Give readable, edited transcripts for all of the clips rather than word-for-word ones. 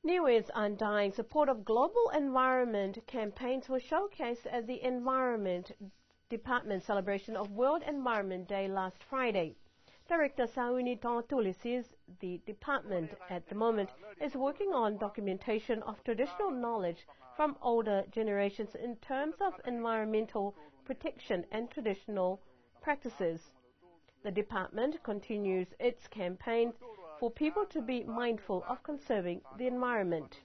New Year's Undying support of global environment campaigns was showcased at the Environment Department celebration of World Environment Day last Friday. Director Sauni Tantuli says the department at the moment is working on documentation of traditional knowledge from older generations in terms of environmental protection and traditional practices. The department continues its campaign for people to be mindful of conserving the environment.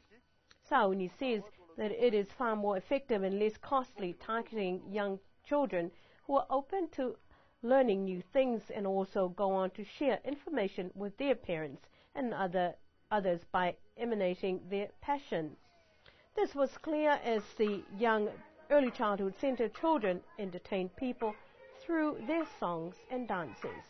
Sauni says that it is far more effective and less costly targeting young children who are open to learning new things and also go on to share information with their parents and others by emanating their passion. This was clear as the young early childhood center children entertained people through their songs and dances.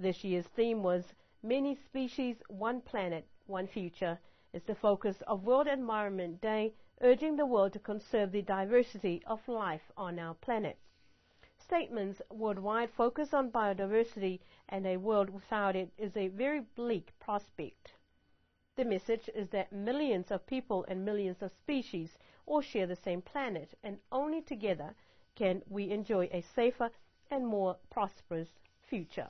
This year's theme was Many Species, One Planet, One Future. It's the focus of World Environment Day, urging the world to conserve the diversity of life on our planet. Statements worldwide focus on biodiversity, and a world without it is a very bleak prospect. The message is that millions of people and millions of species all share the same planet, and only together can we enjoy a safer and more prosperous future.